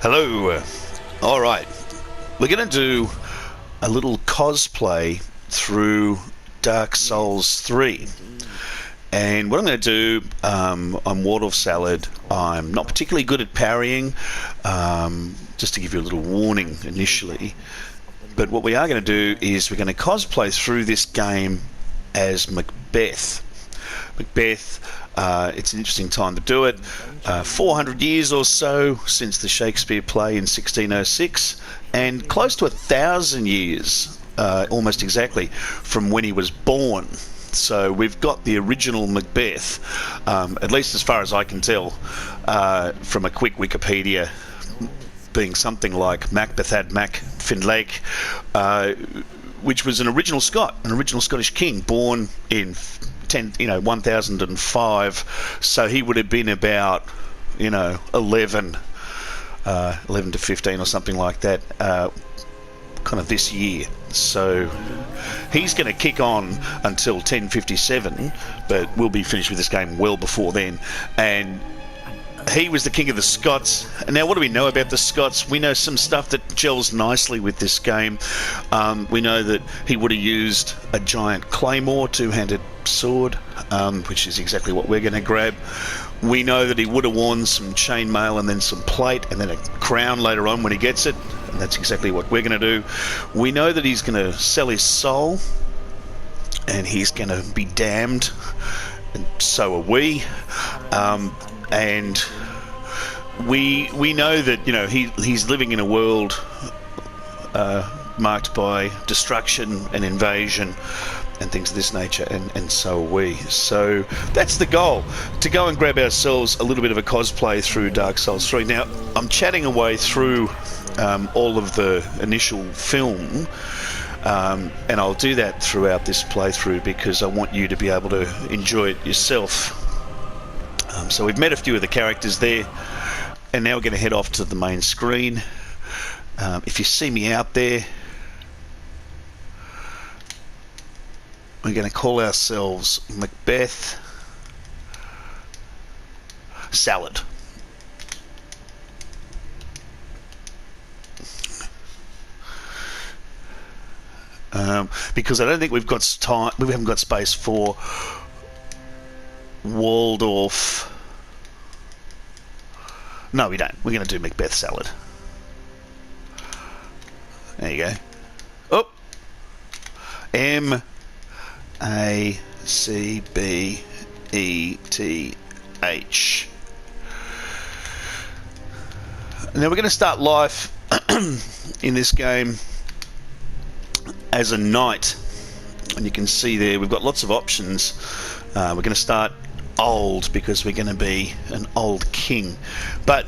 Hello. All right. We're going to do a little cosplay through Dark Souls 3. And what I'm going to do, I'm Waldorf Salad. I'm not particularly good at parrying, just to give you a little warning initially. But what we are going to do is we're going to cosplay through this game as Macbeth. Macbeth, it's an interesting time to do it. 400 years or so since the Shakespeare play in 1606, and close to 1,000 years, almost exactly, from when he was born. So we've got the original Macbeth, at least as far as I can tell, from a quick Wikipedia, being something like Macbeth had Mac Finlake, which was an original Scot, an original Scottish king, born in 1005. So he would have been about 11 to 15 or something like that, kind of this year. So he's going to kick on until 1057, but we'll be finished with this game well before then. And he was the king of the Scots. Now, what do we know about the Scots? We know some stuff that gels nicely with this game. We know that he would have used a giant claymore, two-handed sword, which is exactly what we're going to grab. We know that he would have worn some chainmail and then some plate and then a crown later on when he gets it, and that's exactly what we're going to do. We know that he's going to sell his soul and he's going to be damned, and so are we. And we know that he's living in a world marked by destruction and invasion and things of this nature, and so are we. So that's the goal, to go and grab ourselves a little bit of a cosplay through Dark Souls 3. Now, I'm chatting away through all of the initial film, and I'll do that throughout this playthrough because I want you to be able to enjoy it yourself. So we've met a few of the characters there, and now we're going to head off to the main screen. If you see me out there, we're going to call ourselves Macbeth Salad. Because I don't think we've got time, we haven't got space for Waldorf. No, we don't. We're going to do Macbeth Salad. There you go. Oh, Macbeth. Now we're going to start life in this game as a knight, and you can see there we've got lots of options. We're going to start old because we're going to be an old king, but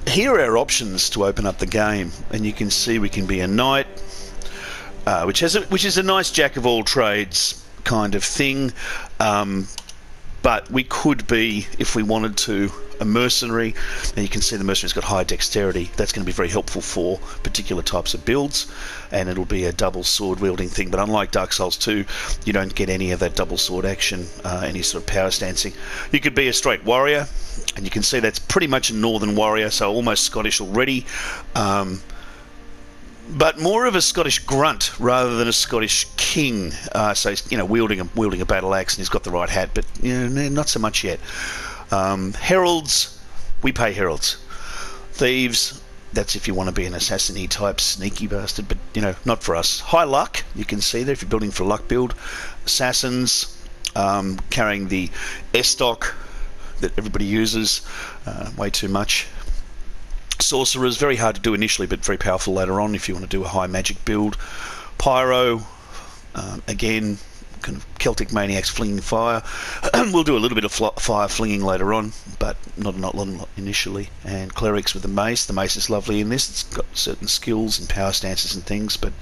here are our options to open up the game, and you can see we can be a knight, which is a nice jack of all trades kind of thing, but we could be, if we wanted to, a mercenary. And you can see the mercenary's got high dexterity. That's going to be very helpful for particular types of builds, and it'll be a double sword wielding thing. But unlike Dark Souls 2, you don't get any of that double sword action, any sort of power stancing. You could be a straight warrior, and you can see that's pretty much a northern warrior, so almost Scottish already, but more of a Scottish grunt rather than a Scottish king. So he's, wielding a battle axe, and he's got the right hat, but not so much yet. Heralds, we pay heralds. Thieves, that's if you want to be an assassin-y type sneaky bastard, but not for us. High luck, you can see there if you're building for a luck build. Assassins, carrying the Estoc that everybody uses, way too much. Sorcerers, very hard to do initially, but very powerful later on if you want to do a high magic build. Pyro, again, kind of Celtic maniacs flinging fire. We'll do a little bit of fire flinging later on, but not a lot initially. And clerics with the mace. The mace is lovely in this. It's got certain skills and power stances and things, but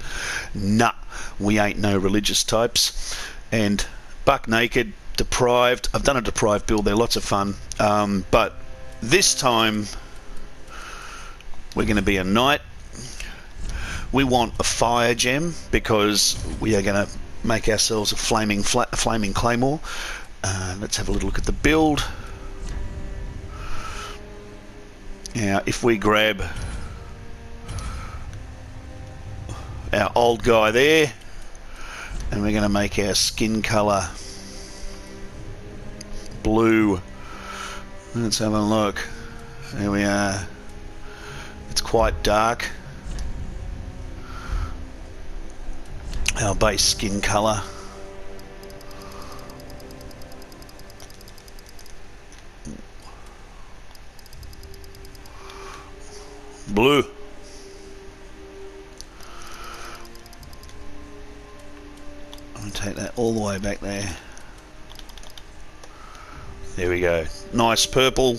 nah, we ain't no religious types. And buck naked, deprived. I've done a deprived build. They're lots of fun, but this time we're going to be a knight. We want a fire gem because we are going to make ourselves a flaming claymore. Let's have a little look at the build. Now, if we grab our old guy there, and we're going to make our skin colour blue. Let's have a look. There we are. It's quite dark. Our base skin colour. Blue. I'm going to take that all the way back there. There we go. Nice purple.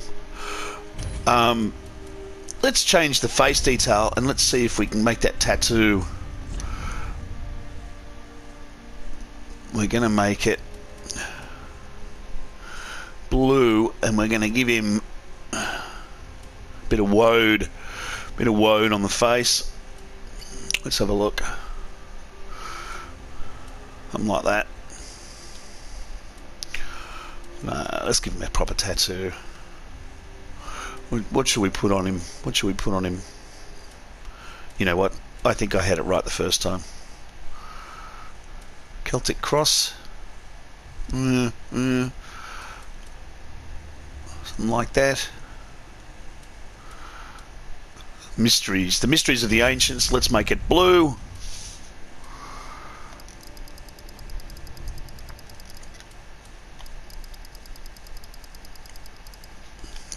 Let's change the face detail and let's see if we can make that tattoo. We're going to make it blue and we're going to give him a bit of woad on the face. Let's have a look. Something like that. Let's give him a proper tattoo. What should we put on him? What should we put on him? You know what? I think I had it right the first time. Celtic cross. Something like that. Mysteries. The mysteries of the ancients. Let's make it blue.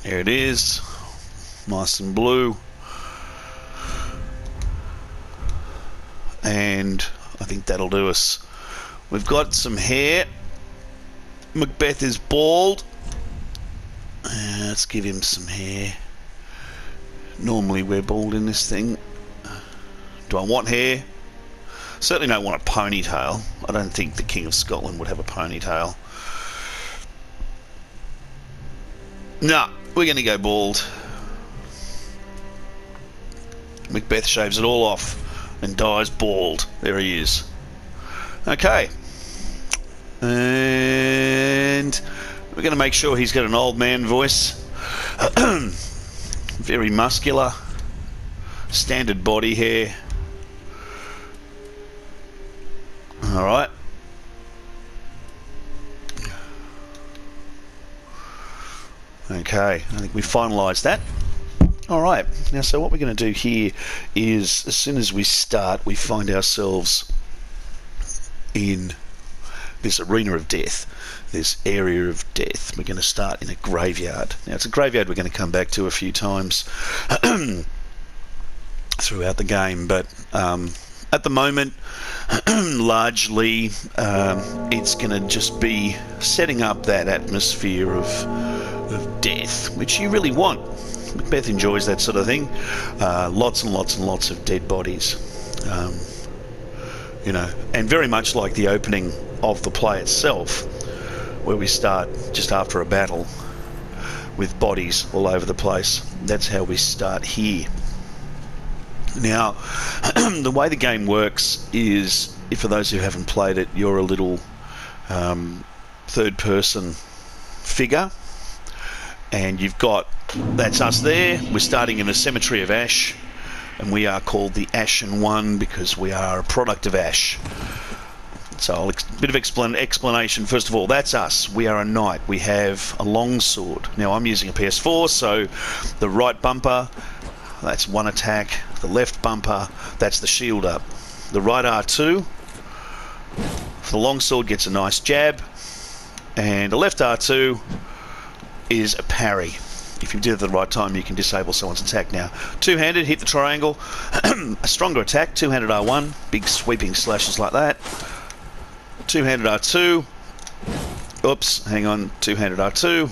There it is. Nice and blue. And I think that'll do us. We've got some hair. Macbeth is bald. Let's give him some hair. Normally we're bald in this thing. Do I want hair? Certainly don't want a ponytail. I don't think the King of Scotland would have a ponytail. No, we're going to go bald. Macbeth shaves it all off and dies bald. There he is. Okay. And we're going to make sure he's got an old man voice. Very muscular. Standard body hair. Alright. Okay, I think we finalised that. Alright, now so what we're going to do here is, as soon as we start, we find ourselves in this arena of death, this area of death. We're going to start in a graveyard. Now it's a graveyard we're going to come back to a few times throughout the game, but at the moment, largely, it's going to just be setting up that atmosphere of death, which you really want. Macbeth enjoys that sort of thing. Lots and lots and lots of dead bodies. You know, and very much like the opening of the play itself, where we start just after a battle with bodies all over the place. That's how we start here. Now, the way the game works is, if for those who haven't played it, you're a little third-person figure, and you've got, that's us there. We're starting in a cemetery of ash, and we are called the Ashen One because we are a product of ash. So a bit of explanation. First of all, that's us. We are a knight. We have a long sword. Now I'm using a PS4, so the right bumper, that's one attack. The left bumper, that's the shield up. The right R2 for the long sword gets a nice jab, and the left R2 is a parry. If you do it at the right time, you can disable someone's attack. Now, two-handed, hit the triangle. A stronger attack, two-handed R1, big sweeping slashes like that. Two-handed R2. Oops, hang on, two-handed R2.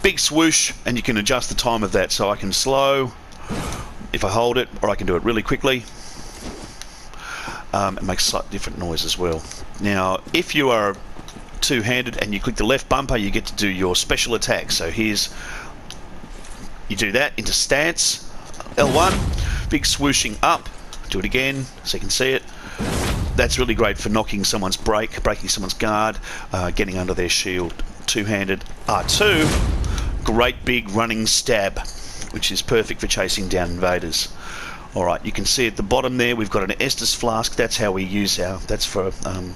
Big swoosh, and you can adjust the time of that, so I can slow if I hold it, or I can do it really quickly. It makes a slightly different noise as well. Now, if you are two-handed and you click the left bumper, you get to do your special attack. So here's, you do that into stance, L1, big swooshing up, do it again so you can see it. That's really great for knocking someone's breaking someone's guard, getting under their shield. Two-handed R2, great big running stab, which is perfect for chasing down invaders. Alright, you can see at the bottom there we've got an Estus flask. That's how we use that's for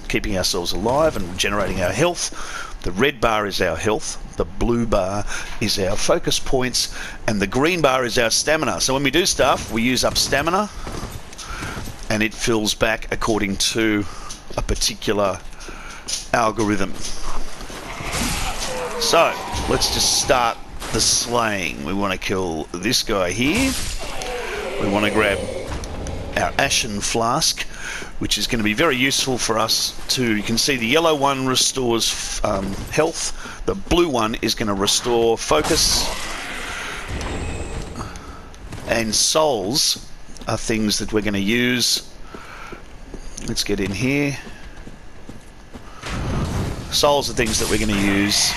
keeping ourselves alive and regenerating our health. The red bar is our health, the blue bar is our focus points, and the green bar is our stamina. So when we do stuff, we use up stamina, and it fills back according to a particular algorithm. So, let's just start the slaying. We want to kill this guy here. We want to grab our Ashen Flask, which is going to be very useful for us to... You can see the yellow one restores health. The blue one is going to restore focus. And souls are things that we're going to use. Let's get in here. Souls are things that we're going to use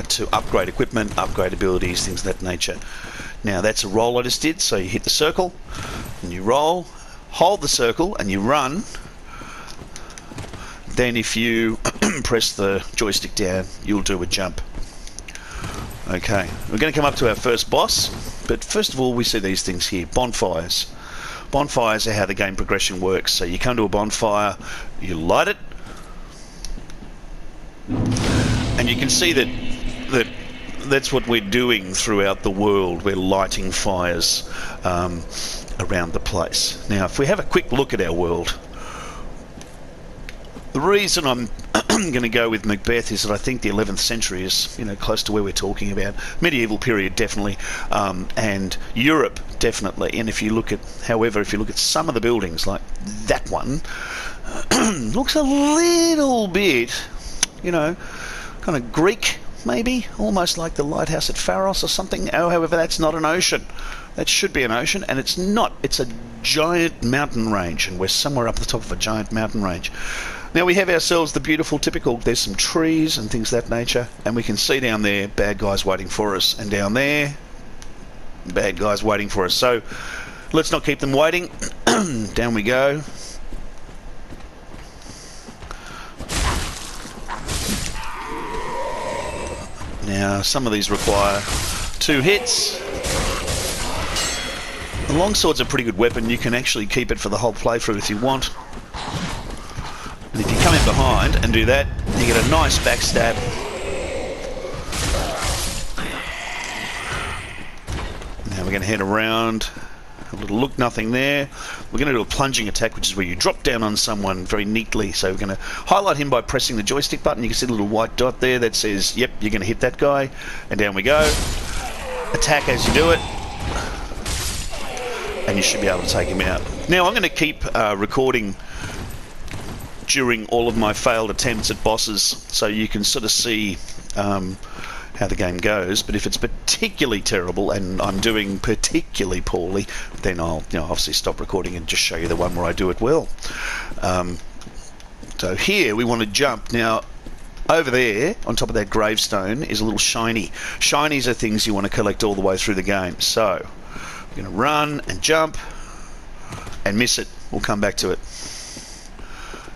to upgrade equipment, upgrade abilities, things of that nature. Now that's a roll I just did, so you hit the circle and you roll, hold the circle and you run. Then if you press the joystick down, you'll do a jump. Okay, we're going to come up to our first boss, but first of all we see these things here, bonfires. Bonfires are how the game progression works. So you come to a bonfire, you light it, and you can see that's what we're doing throughout the world. We're lighting fires around the place. Now, if we have a quick look at our world, the reason I'm going to go with Macbeth is that I think the 11th century is, close to where we're talking about. Medieval period, definitely, and Europe, definitely. And if you look at some of the buildings, like that one, looks a little bit, kind of Greek, maybe, almost like the lighthouse at Pharos or something. However, that's not an ocean. That should be an ocean, and it's not. It's a giant mountain range, and we're somewhere up the top of a giant mountain range. Now we have ourselves the beautiful typical, there's some trees and things of that nature, and we can see down there bad guys waiting for us, and down there bad guys waiting for us. So let's not keep them waiting. Down we go. Now, some of these require 2 hits. The longsword's a pretty good weapon. You can actually keep it for the whole playthrough if you want. And if you come in behind and do that, you get a nice backstab. Now we're going to head around. A little look, nothing there. We're going to do a plunging attack, which is where you drop down on someone very neatly. So we're going to highlight him by pressing the joystick button. You can see the little white dot there that says, yep, you're going to hit that guy. And down we go. Attack as you do it. And you should be able to take him out. Now I'm going to keep recording during all of my failed attempts at bosses, so you can sort of see how the game goes. But if it's particularly terrible and I'm doing particularly poorly, then I'll obviously stop recording and just show you the one where I do it well. So here we want to jump. Now over there on top of that gravestone is a little shiny. Shinies are things you want to collect all the way through the game. So we're going to run and jump and miss it. We'll come back to it.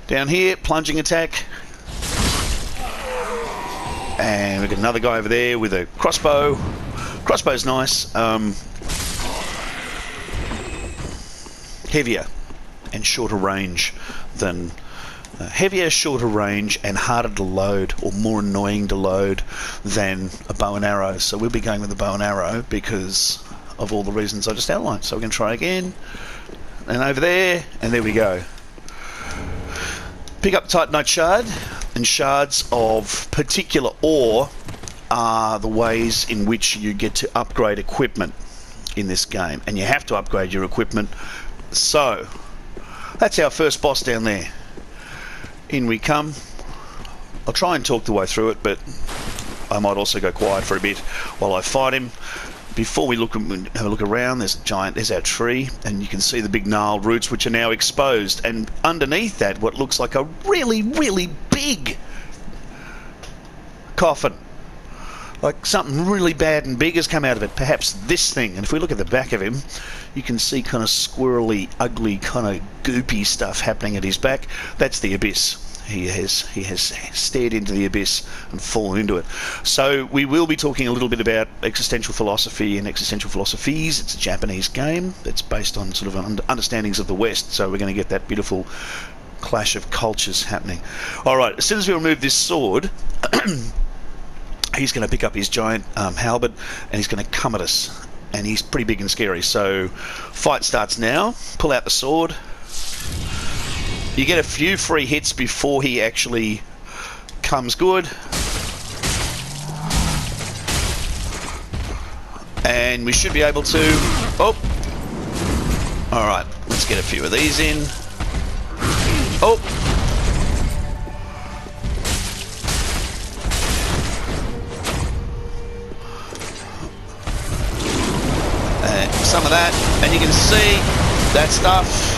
Down here, plunging attack. And we've got another guy over there with a crossbow. Crossbow's nice. Heavier and shorter range than... heavier, shorter range, and harder to load, or more annoying to load than a bow and arrow. So we'll be going with the bow and arrow because of all the reasons I just outlined. So we're going to try again. And over there, and there we go. Pick up Titanite Shard, and shards of particular ore are the ways in which you get to upgrade equipment in this game. And you have to upgrade your equipment. So, that's our first boss down there. In we come. I'll try and talk the way through it, but I might also go quiet for a bit while I fight him. Before we have a look around, there's our tree, and you can see the big gnarled roots which are now exposed, and underneath that what looks like a really, really big coffin. Like something really bad and big has come out of it, perhaps this thing. And if we look at the back of him, you can see kind of squirrely, ugly, kind of goopy stuff happening at his back. That's the abyss. He has stared into the abyss and fallen into it. So we will be talking a little bit about existential philosophy and existential philosophies. It's a Japanese game. It's based on sort of understandings of the West. So we're going to get that beautiful clash of cultures happening. All right. As soon as we remove this sword, he's going to pick up his giant halberd and he's going to come at us. And he's pretty big and scary. So fight starts now. Pull out the sword. You get a few free hits before he actually comes good. And we should be able to... Oh! Alright, let's get a few of these in. Oh! And some of that. And you can see that stuff.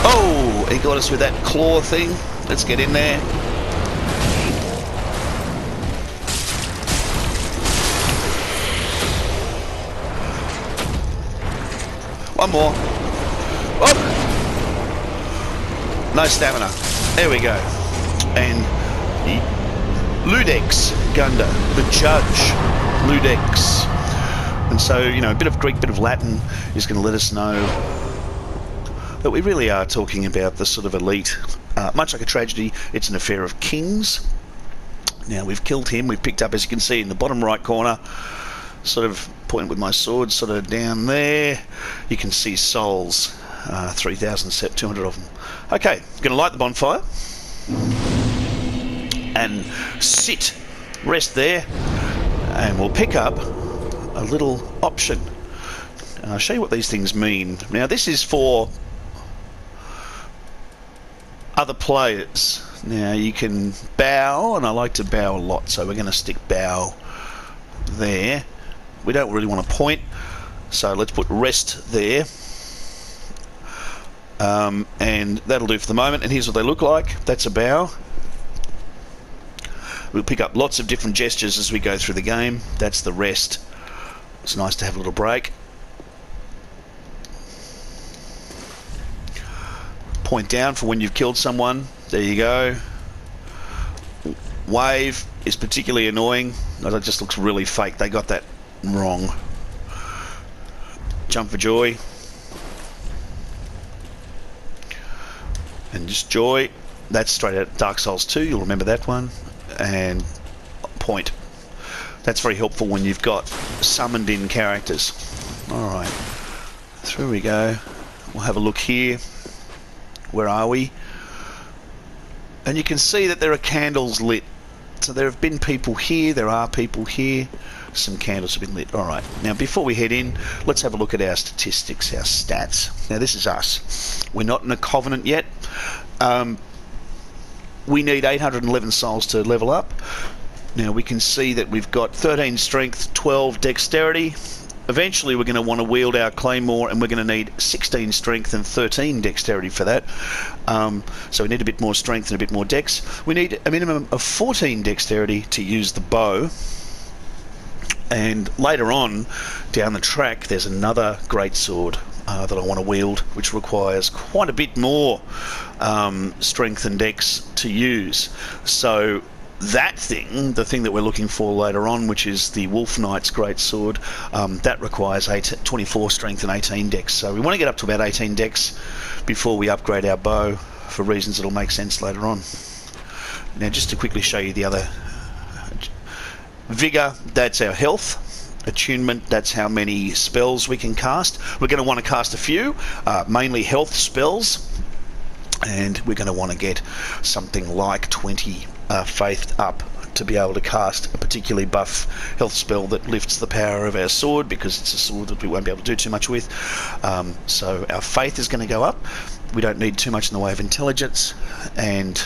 Oh, he got us with that claw thing. Let's get in there. One more. Oh! No stamina. There we go. And Ludex Gunda, the judge. Ludex. And so, you know, a bit of Greek, bit of Latin is going to let us know that we really are talking about the sort of elite. Much like a tragedy, it's an affair of kings. Now, we've killed him. We've picked up, as you can see, in the bottom right corner, sort of pointing with my sword, sort of down there. You can see souls, 3,200 of them. Okay, going to light the bonfire and sit, rest there, and we'll pick up a little option. And I'll show you what these things mean. Now, this is for other players. Now you can bow, and I like to bow a lot, so we're going to stick bow there. We don't really want to point, so let's put rest there. And that'll do for the moment. And here's what they look like. That's a bow. We'll pick up lots of different gestures as we go through the game. That's the rest. It's nice to have a little break. Point down for when you've killed someone. There you go. Wave is particularly annoying. That just looks really fake. They got that wrong. Jump for joy. And just joy. That's straight out of Dark Souls 2. You'll remember that one. And point. That's very helpful when you've got summoned in characters. Alright. Through we go. We'll have a look here. Where are we? And you can see that there are candles lit. So there have been people here, there are people here. Some candles have been lit. Alright, now before we head in, let's have a look at our statistics, our stats. Now this is us. We're not in a covenant yet. We need 811 souls to level up. Now we can see that we've got 13 strength, 12 dexterity. Eventually we're going to want to wield our claymore, and we're going to need 16 strength and 13 dexterity for that. So we need a bit more strength and a bit more dex. We need a minimum of 14 dexterity to use the bow. And later on down the track there's another great sword that I want to wield, which requires quite a bit more strength and dex to use. So that thing, the thing that we're looking for later on, which is the Wolf Knight's great sword, that requires 24 strength and 18 dex. So we want to get up to about 18 dex before we upgrade our bow, for reasons that'll make sense later on. Now just to quickly show you the other. Vigor, that's our health. Attunement, that's how many spells we can cast. We're going to want to cast a few, mainly health spells, and we're going to want to get something like 20 faith up to be able to cast a particularly buff health spell that lifts the power of our sword, because it's a sword that we won't be able to do too much with. So our faith is going to go up. We don't need too much in the way of intelligence, and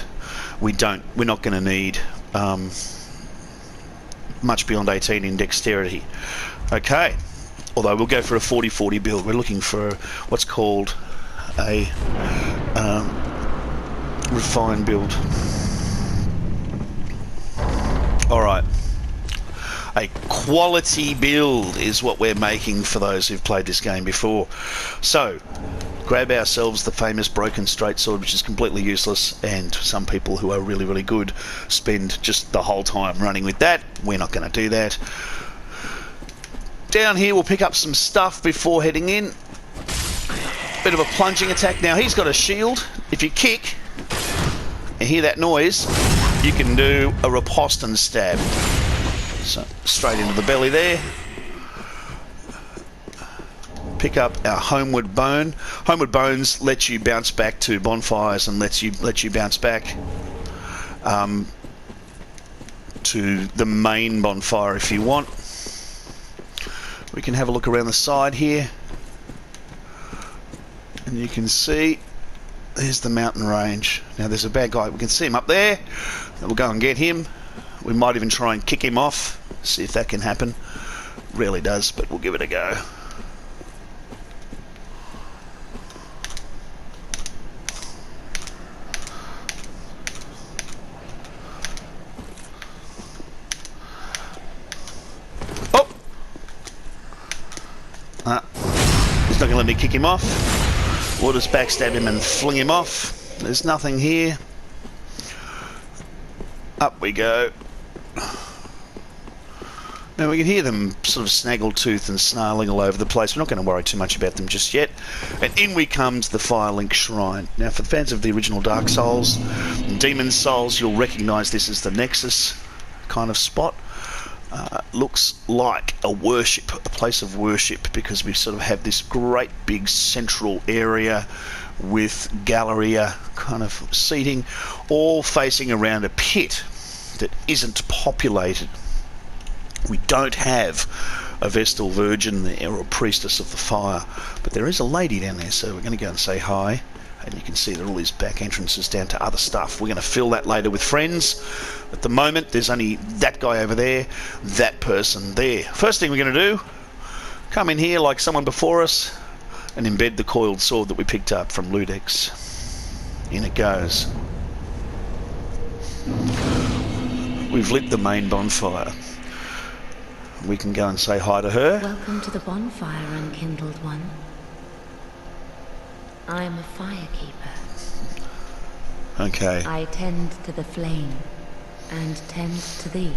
we're not going to need much beyond 18 in dexterity. Okay, although we'll go for a 40-40 build. We're looking for what's called a refined build. Alright, A quality build is what we're making for those who've played this game before. So, grab ourselves the famous broken straight sword, which is completely useless, and some people who are really, really good spend just the whole time running with that. We're not going to do that. Down here we'll pick up some stuff before heading in. Bit of a plunging attack. Now he's got a shield. If you kick and hear that noise, you can do a riposte and stab. So straight into the belly there. Pick up our homeward bone. Homeward bones lets you bounce back to bonfires and lets you bounce back to the main bonfire if you want. We can have a look around the side here, and you can see there's the mountain range. Now there's a bad guy. We can see him up there. We'll go and get him. We might even try and kick him off, see if that can happen. Rarely does, but we'll give it a go. He's not going to let me kick him off. We'll just backstab him and fling him off. There's nothing here. Up we go. Now we can hear them sort of snaggletooth and snarling all over the place. We're not going to worry too much about them just yet. And in we come to the Firelink Shrine. Now for the fans of the original Dark Souls and Demon Souls, you'll recognise this as the Nexus kind of spot. Looks like a place of worship, because we sort of have this great big central area with galleria kind of seating, all facing around a pit that isn't populated. We don't have a Vestal Virgin there or a Priestess of the Fire, but there is a lady down there, so we're going to go and say hi. And you can see there are all these back entrances down to other stuff. We're going to fill that later with friends. At the moment, there's only that guy over there, that person there. First thing we're going to do, come in here like someone before us and embed the coiled sword that we picked up from Ludex. In it goes. We've lit the main bonfire. We can go and say hi to her. Welcome to the bonfire, unkindled one. I am a firekeeper. Okay. I tend to the flame, and tend to thee.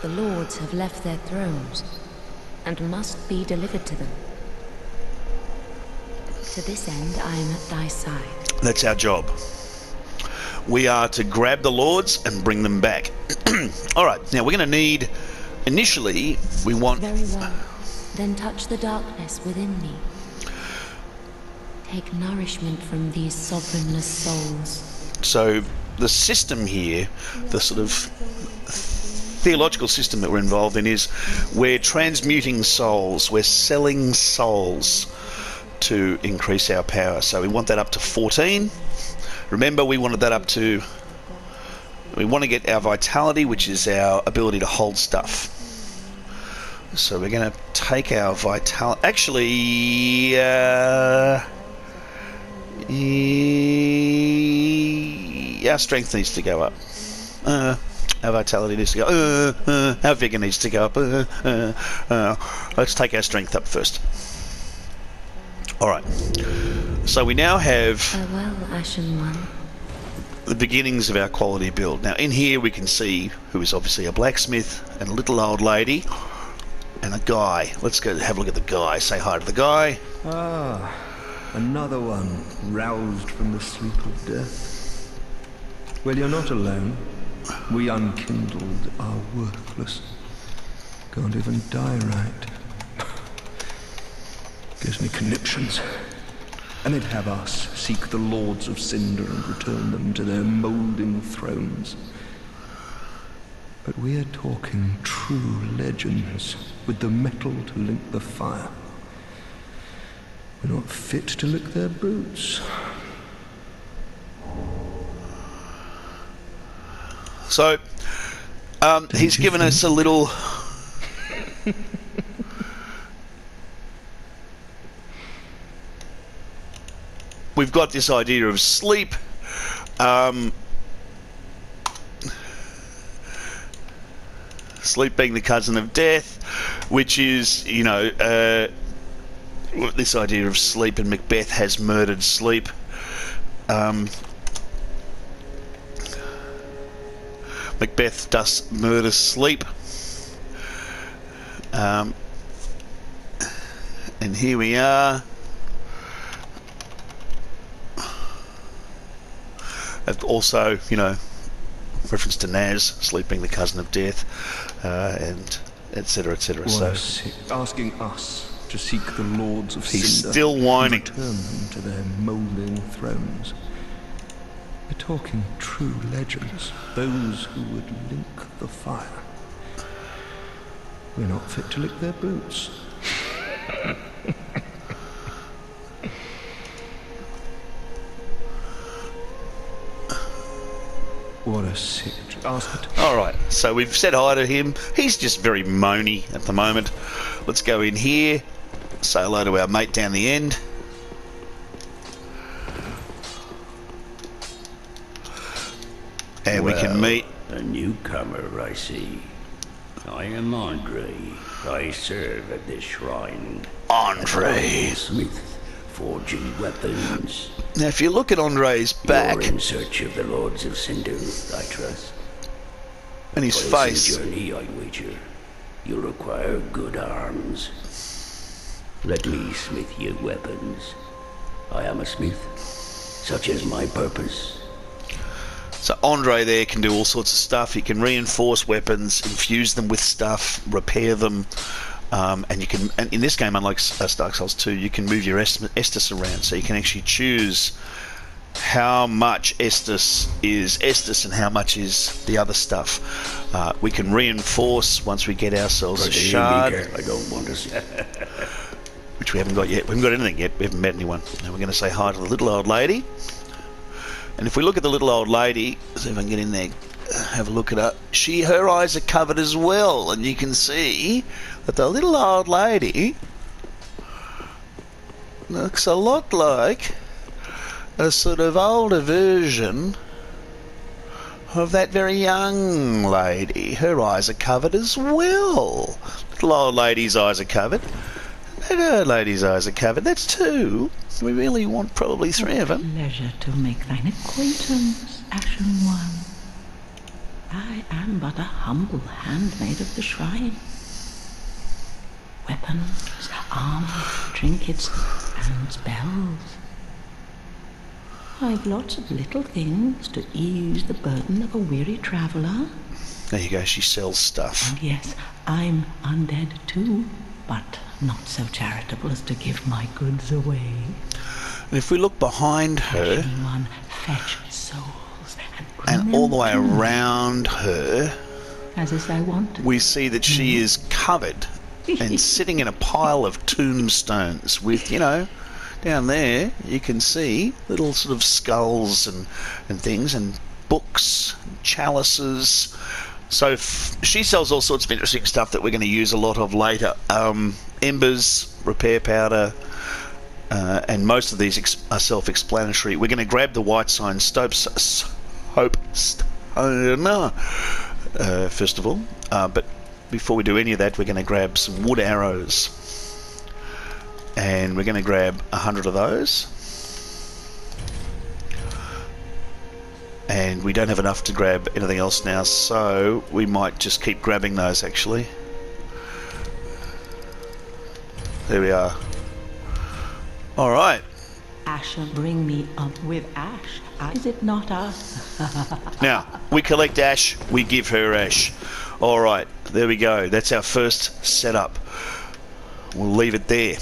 The lords have left their thrones, and must be delivered to them. To this end, I am at thy side. That's our job. We are to grab the lords and bring them back. Alright, now we're going to need... Initially, we want... Very well. Then touch the darkness within me. Take nourishment from these sovereignless souls. So, the system here, the sort of theological system that we're involved in, is we're transmuting souls, we're selling souls to increase our power. So we want that up to 14. Remember, we wanted that up to... We want to get our vitality, which is our ability to hold stuff. So we're going to take our vitality... Actually... our strength needs to go up. Our vitality needs to go. Our vigor needs to go up. Let's take our strength up first. Alright. So we now have... Farewell, Ashen One. The beginnings of our quality build. Now in here we can see who is obviously a blacksmith and a little old lady and a guy. Let's go have a look at the guy. Say hi to the guy. Ah, another one roused from the sleep of death. Well, you're not alone. We unkindled are worthless. Can't even die right. Gives me conniptions. And they'd have us seek the lords of cinder and return them to their moulding thrones. But we're talking true legends with the metal to link the fire. We're not fit to lick their boots. So, he's given us a little... We've got this idea of sleep. Sleep being the cousin of death, which is, you know, this idea of sleep, and Macbeth has murdered sleep. Macbeth does murder sleep. And here we are. Also, you know, reference to Naz, sleep being the cousin of death, and etc. etc. So asking us to seek the lords of he's cinder still whining. and return them to their moulding thrones. We're talking true legends, those who would link the fire. We're not fit to lick their boots. What a sick bastard. Alright, so we've said hi to him. He's just very moany at the moment. Let's go in here, say hello to our mate down the end. And we can meet... A newcomer, I see. I am Andre. I serve at this shrine. Andre. Smith, forging weapons. Now, if you look at Andre's back... You're in search of the Lords of Cinder, I trust. And his For a face... journey, I wager. You'll require good arms. Let me smith you weapons. I am a smith. Such is my purpose. So Andre there can do all sorts of stuff. He can reinforce weapons, infuse them with stuff, repair them, and you can. And in this game, unlike Dark Souls 2, you can move your Estus around, so you can actually choose how much Estus is Estus and how much is the other stuff. We can reinforce once we get ourselves a shard. I don't want to. Which we haven't got yet. We haven't got anything yet. We haven't met anyone. And we're going to say hi to the little old lady. And if we look at the little old lady, see if I can get in there, have a look at her. Her eyes are covered as well, and you can see that the little old lady looks a lot like a sort of older version of that very young lady. Her eyes are covered as well. Little old lady's eyes are covered. And her lady's eyes are covered. That's two. We really want probably three of them. Pleasure to make thine acquaintance, Ashen One. I am but a humble handmaid of the shrine. Weapons, armor, trinkets, and spells. I've lots of little things to ease the burden of a weary traveller. There you go, she sells stuff. And yes, I'm undead too, but not so charitable as to give my goods away. And if we look behind her, Ashen One, fetch souls and bring all the them way to me, around her, as I want. we see that she is covered and sitting in a pile of tombstones with, you know, down there you can see little sort of skulls and things, and books, chalices. So she sells all sorts of interesting stuff that we're going to use a lot of later. Embers, repair powder, and most of these are self-explanatory. We're going to grab the white sign Hope Stone first of all, but before we do any of that, we're going to grab some wood arrows, and we're going to grab 100 of those. And we don't have enough to grab anything else now, so we might just keep grabbing those actually. There we are. Alright. Asher, bring me up with ash. Is it not us? Now, we collect ash, we give her ash. Alright, there we go. That's our first setup. We'll leave it there.